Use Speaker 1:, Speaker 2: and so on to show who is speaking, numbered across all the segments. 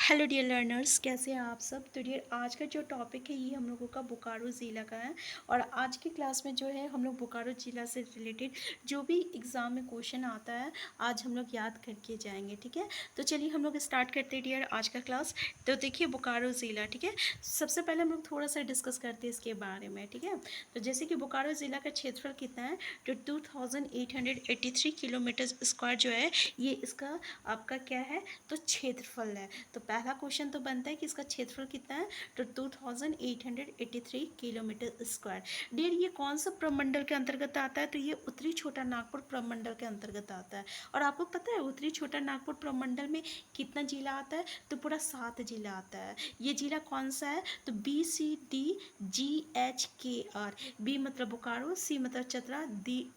Speaker 1: Hello dear learners, कैसे हैं आप सब। तो डियर आज का जो टॉपिक है ये हम लोगों का बोकारो ज़िला का है। और आज की क्लास में जो है हम लोग बोकारो ज़िला से रिलेटेड जो भी एग्ज़ाम में क्वेश्चन आता है आज हम लोग याद करके जाएंगे। ठीक है, तो चलिए हम लोग स्टार्ट करते हैं डियर आज का क्लास। तो देखिए बोकारो ज़िला, ठीक है, सबसे पहले हम लोग थोड़ा सा डिस्कस करते हैं इसके बारे में। ठीक है, तो जैसे कि बोकारो ज़िला का क्षेत्रफल कितना है, जो 2883 किलोमीटर स्क्वायर जो है ये इसका आपका क्या है, तो क्षेत्रफल है। तो पहला क्वेश्चन तो बनता है कि इसका क्षेत्रफल कितना है, तो 2883 किलोमीटर स्क्वायर। डियर ये कौन सा प्रमंडल के अंतर्गत आता है, तो ये उत्तरी छोटा नागपुर प्रमंडल के अंतर्गत आता है। और आपको पता है उत्तरी छोटा नागपुर प्रमंडल में कितना जिला आता है, तो पूरा 7 जिला आता है। ये जिला कौन सा है, तो BCDGHKR। बी मतलब बोकारो, सी मतलब चतरा,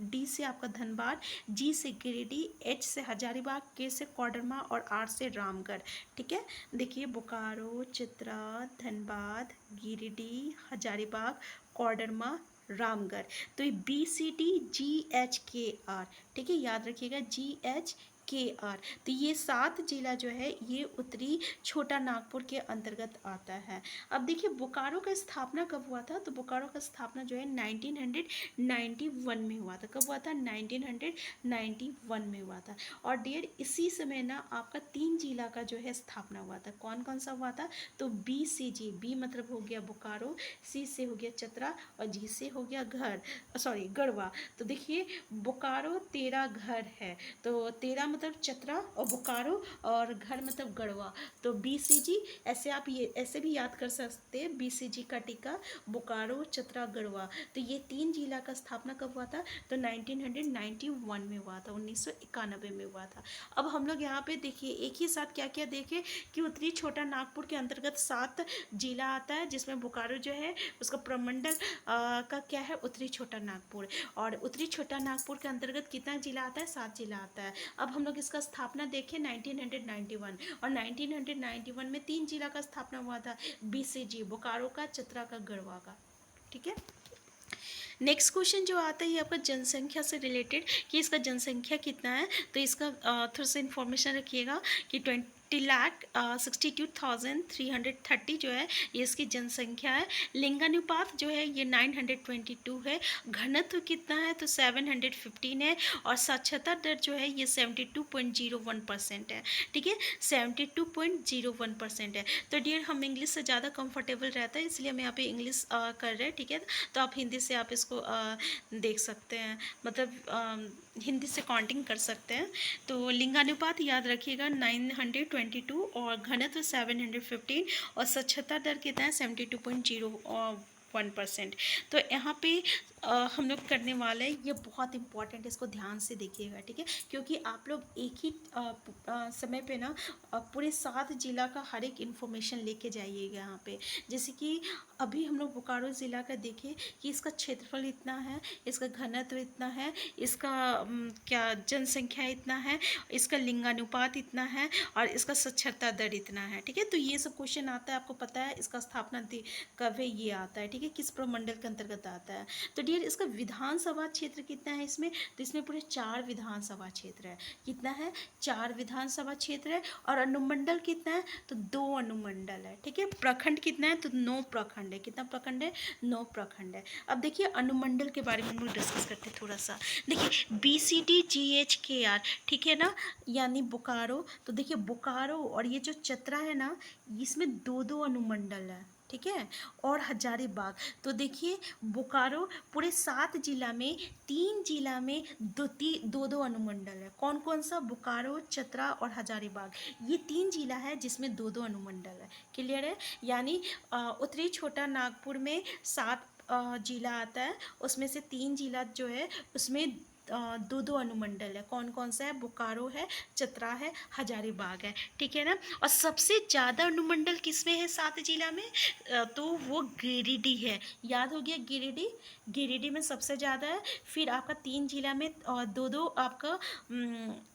Speaker 1: डी से आपका धनबाद, जी से गिरिडीह, एच से हजारीबाग, के से कोडरमा और आर से रामगढ़। ठीक है, देखिए बोकारो, चतरा, धनबाद, गिरिडीह, हजारीबाग, कोडरमा, रामगढ़। तो ये BCDGHKR। ठीक है, याद रखिएगा GHKR। तो ये 7 जिला जो है ये उत्तरी छोटा नागपुर के अंतर्गत आता है। अब देखिए बोकारो का स्थापना कब हुआ था, तो बोकारो का स्थापना जो है 1991 में हुआ था। कब हुआ था, 1991 में हुआ था। और डियर इसी समय ना आपका 3 जिला का जो है स्थापना हुआ था। कौन कौन सा हुआ था, तो BCG, बी मतलब हो गया बोकारो, सी से हो गया चतरा और जी से हो गया गढ़वा। तो देखिए बोकारो तेरा घर है, तो तेरा मतलब चतरा और बोकारो और घर मतलब गढ़वा। तो BCG ऐसे आप ये ऐसे भी याद कर सकते हैं, BCG का टीका बोकारो, चतरा, गढ़वा। तो ये 3 जिला का स्थापना कब हुआ था, तो 1991 में हुआ था, 1991 में हुआ था। अब हम लोग यहाँ पे देखिए एक ही साथ क्या क्या देखें कि उत्तरी छोटा नागपुर के अंतर्गत 7 जिला आता है, जिसमें बोकारो जो है उसका प्रमंडल का क्या है, उत्तरी छोटा नागपुर। और उत्तरी छोटा नागपुर के अंतर्गत कितना जिला आता है, 7 जिला आता है। अब हम लोग इसका स्थापना देखें 1991, और 1991 में 3 जिला का स्थापना हुआ था, BCG बोकारो का, चतरा का, गढ़वा का। ठीक है, नेक्स्ट क्वेश्चन जो आता है ये आपका जनसंख्या से रिलेटेड कि इसका जनसंख्या कितना है। तो इसका थोड़ा सा इन्फॉर्मेशन रखिएगा कि 20,62,330 जो है ये इसकी जनसंख्या है। लिंगानुपात जो है ये 922 है। घनत्व कितना है, तो 715 है। और साक्षरता दर जो है ये 72.01% है। ठीक है, 72.01% है। तो डियर हम इंग्लिश से ज़्यादा कंफर्टेबल रहता है, इसलिए हम यहाँ पे इंग्लिश कर रहे हैं। ठीक है, तो आप हिंदी से आप इसको देख सकते हैं, मतलब हिंदी से काउंटिंग कर सकते हैं। तो लिंगानुपात याद रखिएगा 922 और घनत्व 715 और साक्षरता दर कितना है 72.01%। तो यहाँ पे हम लोग करने वाले हैं, ये बहुत इंपॉर्टेंट, इसको ध्यान से देखिएगा। ठीक है, क्योंकि आप लोग एक ही समय पे ना पूरे 7 जिला का हर एक इन्फॉर्मेशन लेके जाइएगा यहाँ पे। जैसे कि अभी हम लोग बोकारो ज़िला का देखें कि इसका क्षेत्रफल इतना है, इसका घनत्व इतना है, इसका क्या जनसंख्या इतना है, इसका लिंगानुपात इतना है और इसका साक्षरता दर इतना है। ठीक है, तो ये सब क्वेश्चन आता है, आपको पता है इसका स्थापना कब है, ये आता है। ठीक है, किस प्रमंडल के अंतर्गत आता है। तो डियर इसका विधानसभा क्षेत्र कितना है इसमें, तो इसमें पूरे 4 विधानसभा क्षेत्र है। कितना है, 4 विधानसभा क्षेत्र है। और अनुमंडल कितना है, तो 2 अनुमंडल है। ठीक है, प्रखंड कितना है, तो 9 प्रखंड है। कितना प्रखंड है, 9 प्रखंड है। अब देखिए अनुमंडल के बारे में हम लोग डिस्कस करते हैं थोड़ा सा। देखिए BCDGHKR, ठीक है ना, यानी बोकारो। तो देखिए बोकारो और ये जो चतरा है ना, इसमें 2 अनुमंडल है। ठीक है, और हजारीबाग। तो देखिए बोकारो पूरे 7 जिला में 3 जिला में दो अनुमंडल है। कौन कौन सा, बोकारो, चतरा और हजारीबाग। ये 3 जिला है जिसमें 2 अनुमंडल है। क्लियर है, यानी उत्तरी छोटा नागपुर में 7 जिला आता है, उसमें से 3 जिला जो है उसमें 2 अनुमंडल है। कौन कौन सा है, बोकारो है, चतरा है, हजारीबाग है। ठीक है ना, और सबसे ज़्यादा अनुमंडल किसमें है 7 जिला में, तो वो गिरिडीह है। याद हो गया, गिरिडीह, गिरिडीह में सबसे ज़्यादा है। फिर आपका 3 जिला में 2 आपका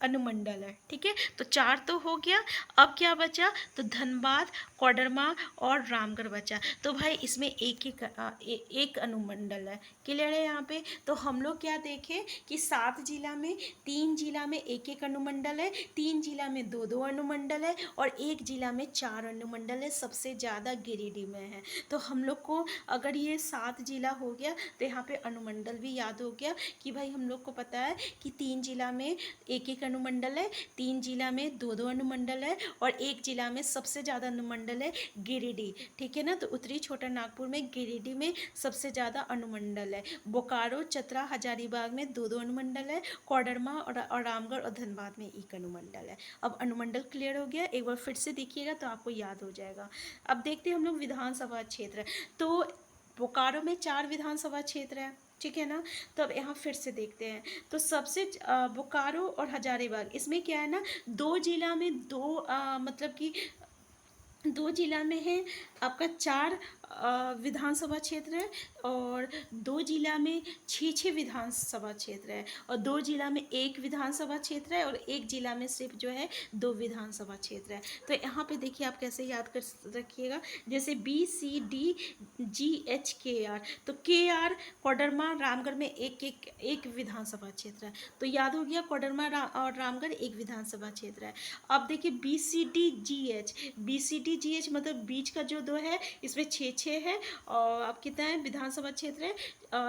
Speaker 1: अनुमंडल है। ठीक है, तो 4 तो हो गया। अब क्या बचा, तो धनबाद, कोडरमा और रामगढ़ बचा। तो भाई इसमें एक अनुमंडल है। क्लियर है यहाँ पे। तो हम लोग क्या देखें कि 7 जिला में 3 जिला में एक एक अनुमंडल है, 3 जिला में दो दो अनुमंडल है और एक जिला में 4 अनुमंडल है। सबसे ज़्यादा गिरिडीह में है। तो हम लोग को अगर ये 7 जिला हो गया तो यहाँ पे अनुमंडल भी याद हो गया कि भाई हम लोग को पता है कि 3 जिला में एक एक अनुमंडल है, 3 जिला में दो दो अनुमंडल है और एक जिला में सबसे ज़्यादा अनुमंडल है गिरिडीह। ठीक है ना। तो उत्तरी छोटा नागपुर में गिरिडीह में सबसे ज़्यादा अनुमंडल है। बोकारो, चतरा, हजारीबाग में दो दो अनुमंडल है। कोडरमा और रामगढ़ और धनबाद में एक अनुमंडल है। अब अनुमंडल क्लियर हो गया। एक बार फिर से देखिएगा तो आपको याद हो जाएगा। अब देखते हैं हम लोग विधानसभा क्षेत्र। तो बोकारो में 4 विधानसभा क्षेत्र है। ठीक है ना। तो अब यहाँ फिर से देखते हैं। तो सबसे बोकारो और हजारीबाग इसमें क्या है ना, दो जिला में मतलब कि 2 जिला में है आपका 4 विधानसभा क्षेत्र है और 2 जिला में 6 विधानसभा क्षेत्र है और 2 जिला में 1 विधानसभा क्षेत्र है और 1 जिला में सिर्फ जो है 2 विधानसभा क्षेत्र है। तो यहाँ पे देखिए आप कैसे याद कर रखिएगा, जैसे BCDGHKR। तो KR कोडरमा रामगढ़ में एक विधानसभा क्षेत्र है। तो याद हो गया कोडरमा और रामगढ़ एक विधानसभा क्षेत्र है। अब देखिए BCDGH मतलब बीच का जो 2 है इसमें 6 है और अब कितना है विधानसभा क्षेत्र है,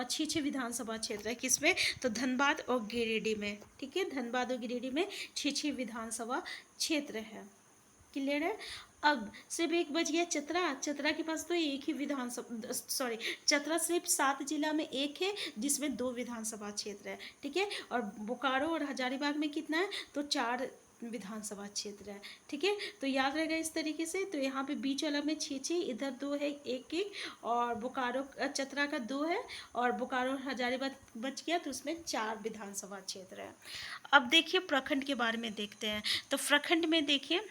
Speaker 1: 6 विधानसभा क्षेत्र है किसमें, तो धनबाद और गिरिडीह में। ठीक है, धनबाद और गिरिडीह में 6 विधानसभा क्षेत्र है। क्लियर है। अब सिर्फ एक बच गया चतरा। चतरा के पास तो एक ही विधानसभा, सॉरी, चतरा सिर्फ 7 जिला में एक है जिसमें 2 विधानसभा क्षेत्र है। ठीक है। और बोकारो और हजारीबाग में कितना है, तो 4 विधानसभा क्षेत्र है। ठीक है। तो याद रहेगा इस तरीके से। तो यहाँ पे बीच वाला में 6, इधर 2 है, एक और बोकारो चतरा का 2 है और बोकारो हजारीबाग बच गया तो उसमें 4 विधानसभा क्षेत्र है। अब देखिए प्रखंड के बारे में देखते हैं। तो प्रखंड में देखिए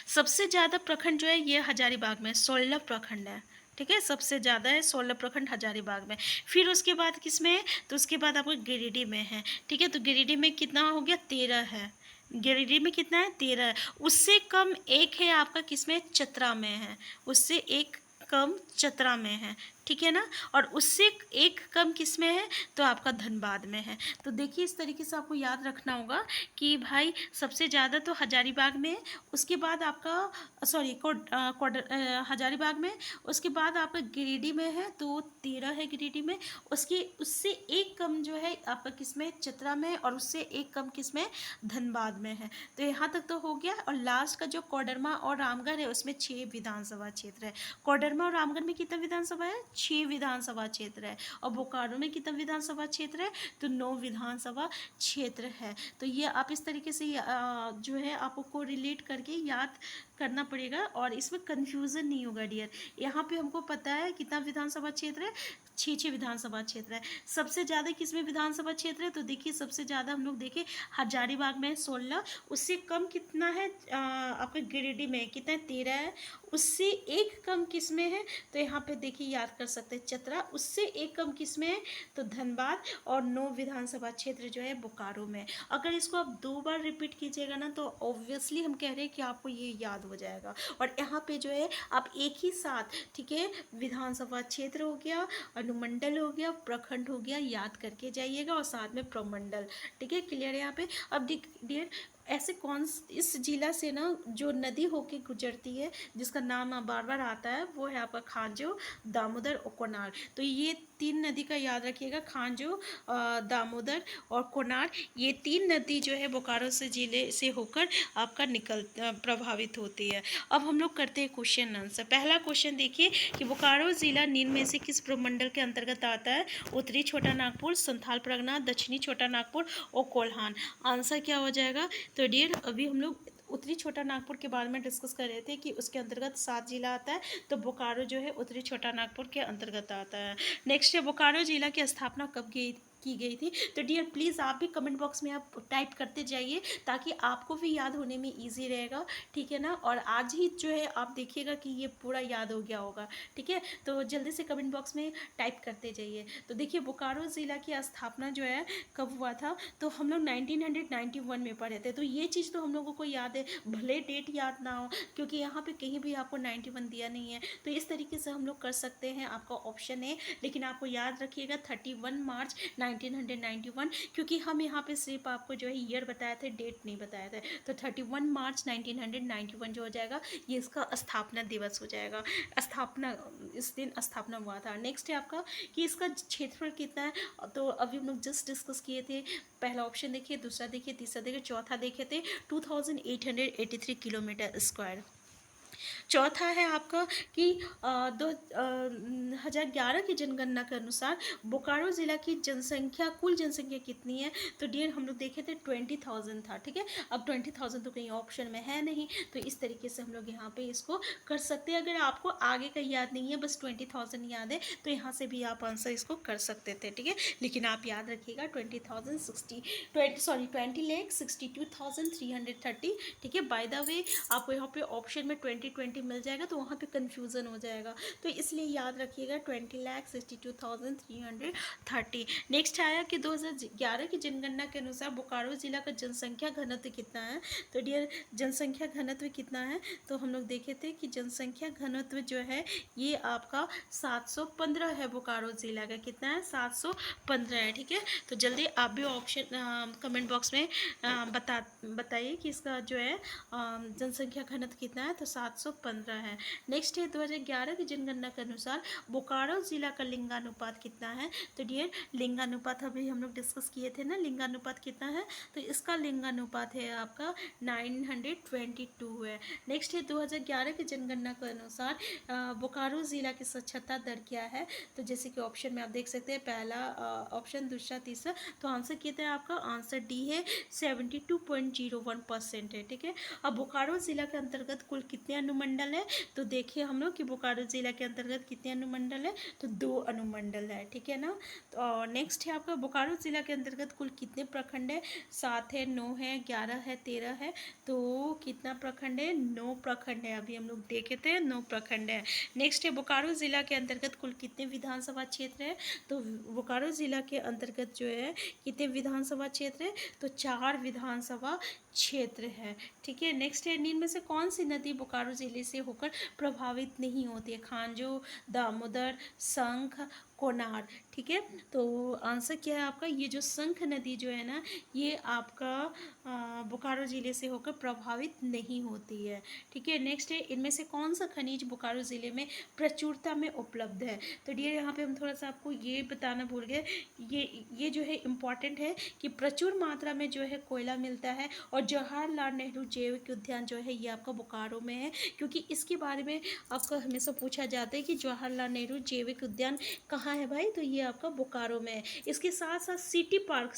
Speaker 1: सबसे ज़्यादा प्रखंड जो है ये हजारीबाग में 16 प्रखंड है। ठीक है, सबसे ज़्यादा है 16 प्रखंड हजारीबाग में। फिर उसके बाद किस में है, तो उसके बाद आपको गिरिडीह में है। ठीक है। तो गिरिडीह में कितना हो गया, 13 है। गिरिडीह में कितना है, 13 है। उससे कम एक है आपका किसमें, चतरा में है। उससे एक कम चतरा में है। ठीक है ना। और उससे एक कम किस में है, तो आपका धनबाद में है। तो देखिए इस तरीके से आपको याद रखना होगा कि भाई सबसे ज़्यादा तो हजारीबाग में है, उसके बाद आपका सॉरी हजारीबाग में, उसके बाद आपका गिरिडीह में है तो 13 है गिरिडीह में। उससे एक कम जो है आपका किसमें, चतरा में, और उससे एक कम किसमें, धनबाद में है। तो यहाँ तक तो हो गया। और लास्ट का जो कोडरमा और रामगढ़ है उसमें 6 विधानसभा क्षेत्र है। कोडरमा और रामगढ़ में कितना विधानसभा है, 6 विधानसभा क्षेत्र है। और बोकारो में कितना विधानसभा क्षेत्र है, तो 9 विधानसभा क्षेत्र है। तो ये आप इस तरीके से जो है आपको रिलेट करके याद करना पड़ेगा और इसमें कंफ्यूजन नहीं होगा डियर। यहाँ पे हमको पता है कितना विधानसभा क्षेत्र है, 6 विधानसभा क्षेत्र है। सबसे ज़्यादा किसमें विधानसभा क्षेत्र है, तो देखिए सबसे ज़्यादा हम लोग देखें हजारीबाग में 16, उससे कम कितना है आपका गिरिडीह में कितना है, 13 है। उससे एक कम किस में है, तो यहाँ पे देखिए याद कर सकते हैं चतरा। उससे एक कम किस में है, तो धनबाद। और 9 विधानसभा क्षेत्र जो है बोकारो में। अगर इसको आप 2 बार रिपीट कीजिएगा ना तो ऑब्वियसली हम कह रहे हैं कि आपको ये याद हो जाएगा। और यहाँ पे जो है आप एक ही साथ, ठीक है, विधानसभा क्षेत्र हो गया, अनुमंडल हो गया, प्रखंड हो गया, याद करके जाइएगा और साथ में प्रमंडल। ठीक है, क्लियर है यहाँ पे। अब डियर ऐसे कौन इस जिला से ना जो नदी होके गुजरती है जिसका नाम बार बार आता है वो है आपका खांजो, दामोदर और कोनार। तो ये 3 नदी का याद रखिएगा, खांजो, दामोदर और कोनार। ये 3 नदी जो है बोकारो से जिले से होकर आपका प्रभावित होती है। अब हम लोग करते हैं क्वेश्चन आंसर। पहला क्वेश्चन देखिए कि बोकारो जिला निम्न में से किस प्रमंडल के अंतर्गत आता है, उत्तरी छोटा नागपुर, संथाल परगना, दक्षिणी छोटा नागपुर और कोल्हान। आंसर क्या हो जाएगा, तो डियर अभी हम लोग उत्तरी छोटा नागपुर के बारे में डिस्कस कर रहे थे कि उसके अंतर्गत 7 जिला आता है। तो बोकारो जो है उत्तरी छोटा नागपुर के अंतर्गत आता है। नेक्स्ट है बोकारो जिला की स्थापना कब की गई थी। तो डियर प्लीज़ आप भी कमेंट बॉक्स में आप टाइप करते जाइए ताकि आपको भी याद होने में ईजी रहेगा। ठीक है ना। और आज ही जो है आप देखिएगा कि ये पूरा याद हो गया होगा। ठीक है, तो जल्दी से कमेंट बॉक्स में टाइप करते जाइए। तो देखिए बोकारो ज़िला की स्थापना जो है कब हुआ था, तो हम लोग 1991 में पढ़े थे। तो ये चीज़ तो हम लोगों को याद है, भले डेट याद ना हो क्योंकि यहाँ पे कहीं भी आपको 91 दिया नहीं है। तो इस तरीके से हम लोग कर सकते हैं, आपका ऑप्शन है। लेकिन आपको याद रखिएगा 31 मार्च 1991, क्योंकि हम यहाँ पे सिर्फ आपको जो है ईयर बताया था, डेट नहीं बताया था। तो 31 मार्च 1991 जो हो जाएगा ये इसका स्थापना दिवस हो जाएगा। स्थापना, इस दिन स्थापना हुआ था। नेक्स्ट है आपका कि इसका क्षेत्रफल कितना है। तो अभी हम लोग जस्ट डिस्कस किए थे, पहला ऑप्शन देखिए, दूसरा देखिए, तीसरा देखिए, चौथा देखे थे 2883 किलोमीटर स्क्वायर। चौथा है आपका कि 2011 की जनगणना के अनुसार बोकारो ज़िला की जनसंख्या, कुल जनसंख्या कितनी है। तो डियर हम लोग देखे थे 20,000 था, ठीक है। अब 20,000 तो कहीं ऑप्शन में है नहीं, तो इस तरीके से हम लोग यहाँ पे इसको कर सकते हैं। अगर आपको आगे का याद नहीं है, बस 20,000 याद है, तो यहाँ से भी आप आंसर इसको कर सकते थे, ठीक है। लेकिन आप याद रखिएगा 20,062,330, ठीक है। बाय द वे आपको यहाँ पे ऑप्शन में 2020 मिल जाएगा, तो वहाँ पे कंफ्यूजन हो जाएगा, तो इसलिए याद रखिएगा 20,62,330। नेक्स्ट आया कि 2011 की जनगणना के अनुसार बोकारो ज़िला का जनसंख्या घनत्व कितना है। तो डियर जनसंख्या घनत्व कितना है, तो हम लोग देखे थे कि जनसंख्या घनत्व जो है ये आपका 715 है। बोकारो ज़िला का कितना है, 715 है, ठीक है। तो जल्दी आप भी ऑप्शन कमेंट बॉक्स में बताइए कि इसका जो है जनसंख्या घनत्व कितना है। तो 715 है। नेक्स्ट है 2011 की जनगणना के अनुसार बोकारो ज़िला का लिंगानुपात कितना है। तो डियर लिंगानुपात अभी हम लोग डिस्कस किए थे ना, लिंगानुपात कितना है, तो इसका लिंगानुपात है आपका 922 है। नेक्स्ट है 2011 की जनगणना के अनुसार बोकारो ज़िला की साक्षरता दर क्या है। तो जैसे कि ऑप्शन में आप देख सकते हैं, पहला ऑप्शन, दूसरा, तीसरा, तो आंसर कितना है आपका, आंसर डी है, 72.01% है, ठीक है। अब बोकारो ज़िला के अंतर्गत कुल कितने अनुमंडल है। तो देखिए हम लोग कि बोकारो ज़िला के अंतर्गत कितने अनुमंडल है, तो 2 अनुमंडल है, ठीक है ना। तो नेक्स्ट है आपका बोकारो ज़िला के अंतर्गत कुल कितने प्रखंड है। 7 है, 9 है, 11 है, 13 है। तो कितना प्रखंड है, 9 प्रखंड है। अभी हम लोग देखे थे 9 प्रखंड है। नेक्स्ट है बोकारो ज़िला के अंतर्गत कुल कितने विधानसभा क्षेत्र है। तो बोकारो ज़िला के अंतर्गत जो है कितने विधानसभा क्षेत्र है, तो 4 विधानसभा क्षेत्र है, ठीक है। नेक्स्ट है निम्न में से कौन सी नदी बोकारो ज़िले से होकर प्रभावित नहीं होती है। खांजो, दामोदर, शंख, कोनार, ठीक है। तो आंसर क्या है आपका, ये जो शंख नदी जो है ना, ये आपका बोकारो ज़िले से होकर प्रभावित नहीं होती है, ठीक है। नेक्स्ट है इनमें से कौन सा खनिज बोकारो ज़िले में प्रचुरता में उपलब्ध है। तो डियर यहाँ पे हम थोड़ा सा आपको ये बताना भूल गए, ये जो है इम्पॉर्टेंट है कि प्रचुर मात्रा में जो है कोयला मिलता है। और जवाहरलाल नेहरू जैविक उद्यान जो है ये आपका बोकारो में है, क्योंकि इसके बारे में आपका हमेशा पूछा जाता है कि जवाहरलाल नेहरू जैविक उद्यान कहाँ है भाई, तो ये आपका बोकारो में है। इसके साथ साथ सिटी पार्क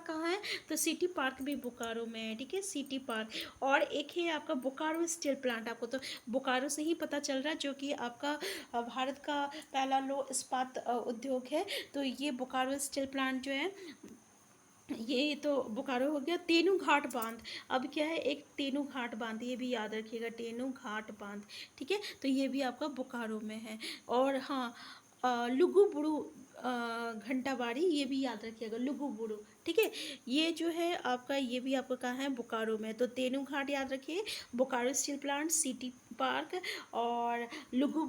Speaker 1: कहाँ है, तो सिटी पार्क भी बोकारो में है, ठीक है, सिटी पार्क। और एक है आपका बोकारो स्टील प्लांट, आपको तो बोकारो से ही पता चल रहा है, जो कि आपका भारत का पहला लौह इस्पात उद्योग है। तो ये बोकारो स्टील प्लांट जो है ये तो बोकारो हो गया। तेनू घाट बांध, अब क्या है, एक तेनू घाट बांध, ये भी याद रखिएगा, तेनू घाट बांध, ठीक है। तो ये भी आपका बोकारो में है। और हाँ, लुगु बुड़ू घंटाबाड़ी, ये भी याद रखिएगा, लुगु बुड़ू, ठीक है। ये जो है आपका, ये भी आपका कहाँ है, बोकारो में। तो तेनू घाट याद रखिए, Bokaro steel plant, city park, और लुगु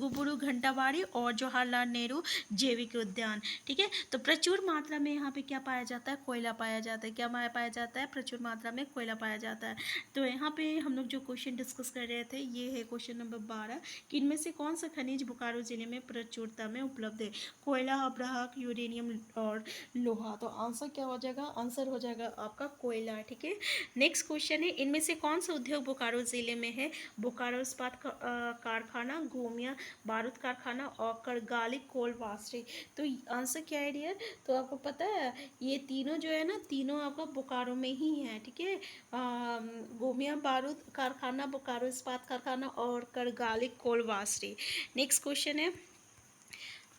Speaker 1: बुड़ू घंटाबाड़ी, और जवाहरलाल नेहरू जैविक उद्यान, ठीक है। तो प्रचुर मात्रा में यहाँ पे क्या पाया जाता है, कोयला पाया जाता है। क्या पाया जाता है, प्रचुर मात्रा में कोयला पाया जाता है। तो यहाँ पे हम लोग जो क्वेश्चन डिस्कस कर रहे थे, ये है क्वेश्चन नंबर 12 कि इनमें से कौन सा खनिज बोकारो जिले में प्रचुरता में उपलब्ध है। कोयला, अब्राहक, यूरेनियम और लोहा। तो आंसर क्या हो जाएगा, आंसर हो जाएगा आपका कोयला, ठीक है। नेक्स्ट क्वेश्चन है इनमें से कौन सा उद्योग बोकारो जिले में है। बोकारो इस्पात कारखाना, गोमिया बारूद कारखाना, और करगाली कोल वास्ट्री। तो आंसर क्या है डियर, तो आपको पता है ये तीनों जो है ना, तीनों आपका बोकारो में ही है, ठीक है। गोमिया बारूद कारखाना, बोकारो इस्पात कारखाना, और करगाली कोल वास्ट्री। नेक्स्ट क्वेश्चन है,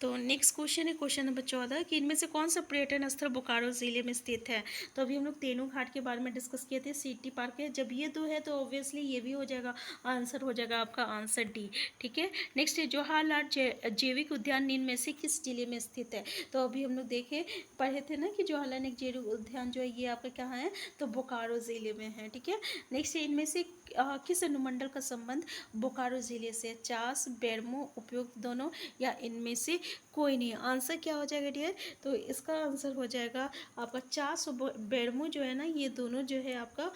Speaker 1: तो नेक्स्ट क्वेश्चन है क्वेश्चन नंबर 14 कि इनमें से कौन सा पर्यटन स्थल बोकारो ज़िले में स्थित है। तो अभी हम लोग तेनू घाट के बारे में डिस्कस किए थे, सिटी पार्क है। जब ये 2 है तो ऑब्वियसली ये भी हो जाएगा, आंसर हो जाएगा आपका आंसर डी, ठीक है। नेक्स्ट है जवाहरलाल जैविक उद्यान निम्न में से किस जिले में स्थित है। तो अभी हम लोग देखे पढ़े थे ना कि जवाहरलाल जैविक उद्यान जो है ये आपका कहाँ है, तो बोकारो ज़िले में है, ठीक है। नेक्स्ट है इनमें से किस अनुमंडल का संबंध बोकारो ज़िले से? चास, बेरमो, उपयुक्त दोनों या इनमें से कोई नहीं? आंसर क्या हो जाएगा डियर? तो इसका आंसर हो जाएगा आपका चास और बेरमो जो है ना, ये दोनों जो है आपका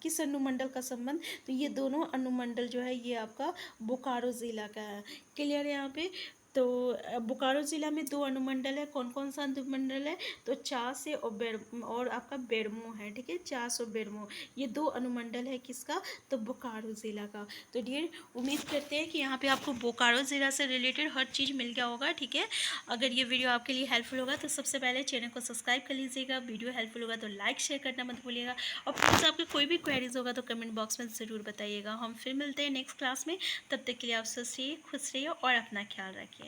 Speaker 1: किस अनुमंडल का संबंध? तो ये दोनों अनुमंडल जो है ये आपका बोकारो ज़िला का है। क्लियर है यहाँ पे? तो बोकारो ज़िला में 2 अनुमंडल है। कौन कौन सा अनुमंडल है? तो चास है और आपका बेरमो है, ठीक है। चास और बेरमो ये 2 अनुमंडल है किसका? तो बोकारो ज़िला का। तो डियर उम्मीद करते हैं कि यहाँ पे आपको बोकारो ज़िला से रिलेटेड हर चीज़ मिल गया होगा, ठीक है। अगर ये वीडियो आपके लिए हेल्पफुल होगा तो सबसे पहले चैनल को सब्सक्राइब कर लीजिएगा। वीडियो हेल्पफुल होगा तो लाइक शेयर करना मत भूलिएगा। और प्लीज़ आपके कोई भी क्वेरीज होगा तो कमेंट बॉक्स में ज़रूर बताइएगा। हम फिर मिलते हैं नेक्स्ट क्लास में। तब तक के लिए आप स्वस्थ रहिए, खुश रहिए और अपना ख्याल रखिए।